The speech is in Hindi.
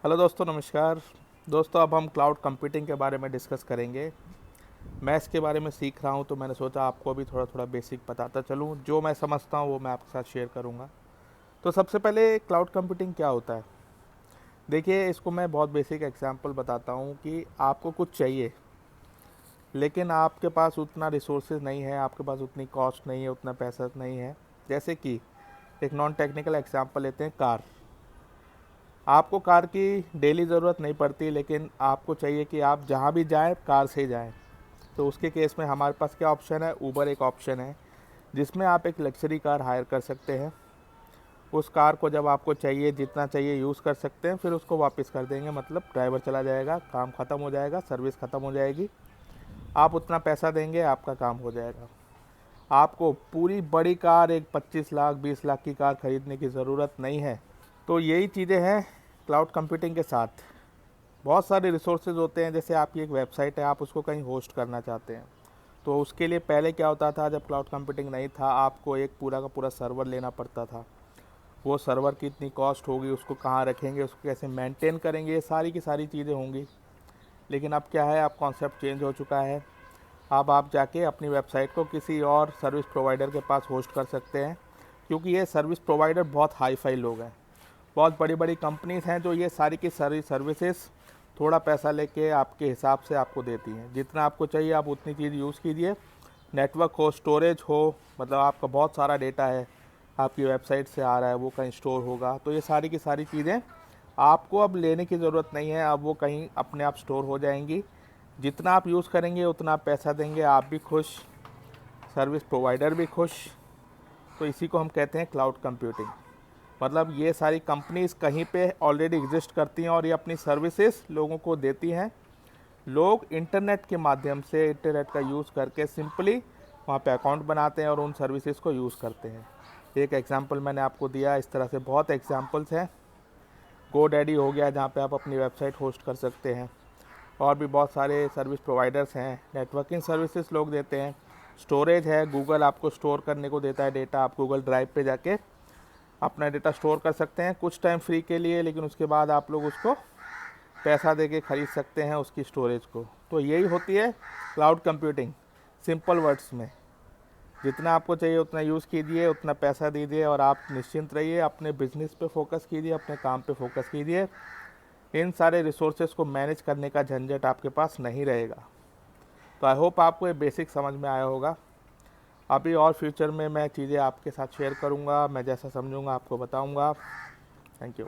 हेलो दोस्तों, नमस्कार। दोस्तों, अब हम क्लाउड कंप्यूटिंग के बारे में डिस्कस करेंगे। मैं इसके बारे में सीख रहा हूँ तो मैंने सोचा आपको भी थोड़ा थोड़ा बेसिक बताता चलूँ। जो मैं समझता हूँ वो मैं आपके साथ शेयर करूँगा। तो सबसे पहले क्लाउड कंप्यूटिंग क्या होता है? देखिए, इसको मैं बहुत बेसिक एग्जांपल बताता हूँ कि आपको कुछ चाहिए, लेकिन आपके पास उतना रिसोर्सेज नहीं है, आपके पास उतनी कॉस्ट नहीं है, उतना पैसा नहीं है। जैसे कि एक नॉन टेक्निकल एग्जांपल लेते हैं, कार। आपको कार की डेली ज़रूरत नहीं पड़ती, लेकिन आपको चाहिए कि आप जहाँ भी जाएं कार से जाएं। तो उसके केस में हमारे पास क्या ऑप्शन है? ऊबर एक ऑप्शन है जिसमें आप एक लग्जरी कार हायर कर सकते हैं। उस कार को जब आपको चाहिए, जितना चाहिए यूज़ कर सकते हैं, फिर उसको वापस कर देंगे। मतलब ड्राइवर चला जाएगा, काम ख़त्म हो जाएगा, सर्विस ख़त्म हो जाएगी। आप उतना पैसा देंगे, आपका काम हो जाएगा। आपको पूरी बड़ी कार, एक 25 लाख 20 लाख की कार ख़रीदने की ज़रूरत नहीं है। तो यही चीज़ें हैं क्लाउड कंप्यूटिंग के साथ। बहुत सारे रिसोर्सेज होते हैं। जैसे आपकी एक वेबसाइट है, आप उसको कहीं होस्ट करना चाहते हैं, तो उसके लिए पहले क्या होता था, जब क्लाउड कंप्यूटिंग नहीं था, आपको एक पूरा का पूरा सर्वर लेना पड़ता था। वो सर्वर की इतनी कॉस्ट होगी, उसको कहाँ रखेंगे, उसको कैसे मेंटेन करेंगे, ये सारी की सारी चीज़ें होंगी। लेकिन अब क्या है, अब कॉन्सेप्ट चेंज हो चुका है। अब आप जाके अपनी वेबसाइट को किसी और सर्विस प्रोवाइडर के पास होस्ट कर सकते हैं, क्योंकि ये सर्विस प्रोवाइडर बहुत हाई फाई लोग हैं। बहुत बड़ी बड़ी कंपनीज हैं जो ये सारी की सारी सर्विसेज थोड़ा पैसा लेके आपके हिसाब से आपको देती हैं। जितना आपको चाहिए आप उतनी चीज़ यूज़ कीजिए। नेटवर्क हो, स्टोरेज हो, मतलब आपका बहुत सारा डेटा है आपकी वेबसाइट से आ रहा है, वो कहीं स्टोर होगा। तो ये सारी की सारी चीज़ें आपको अब लेने की ज़रूरत नहीं है, अब वो कहीं अपने आप स्टोर हो जाएंगी। जितना आप यूज़ करेंगे उतना आप पैसा देंगे, आप भी खुश, सर्विस प्रोवाइडर भी खुश। तो इसी को हम कहते हैं क्लाउड कंप्यूटिंग। मतलब ये सारी कंपनीज कहीं पे ऑलरेडी एग्जिस्ट करती हैं और ये अपनी सर्विसेज लोगों को देती हैं। लोग इंटरनेट के माध्यम से, इंटरनेट का यूज़ करके सिंपली वहाँ पे अकाउंट बनाते हैं और उन सर्विसेज को यूज़ करते हैं। एक एग्जांपल मैंने आपको दिया, इस तरह से बहुत एग्जांपल्स हैं। GoDaddy हो गया, जहाँ पे आप अपनी वेबसाइट होस्ट कर सकते हैं। और भी बहुत सारे सर्विस प्रोवाइडर्स हैं। नेटवर्किंग सर्विसेज लोग देते हैं। स्टोरेज है, गूगल आपको स्टोर करने को देता है डेटा। आप गूगल ड्राइव पे जाके अपना डेटा स्टोर कर सकते हैं कुछ टाइम फ्री के लिए, लेकिन उसके बाद आप लोग उसको पैसा दे के ख़रीद सकते हैं उसकी स्टोरेज को। तो यही होती है क्लाउड कंप्यूटिंग, सिंपल वर्ड्स में। जितना आपको चाहिए उतना यूज़ कीजिए, उतना पैसा दीजिए और आप निश्चिंत रहिए। अपने बिजनेस पे फोकस कीजिए, अपने काम पे फोकस कीजिए। इन सारे रिसोर्सेज को मैनेज करने का झंझट आपके पास नहीं रहेगा। तो आई होप आपको ये बेसिक समझ में आया होगा। अभी और फ्यूचर में मैं चीज़ें आपके साथ शेयर करूँगा, मैं जैसा समझूँगा आपको बताऊँगा। Thank you.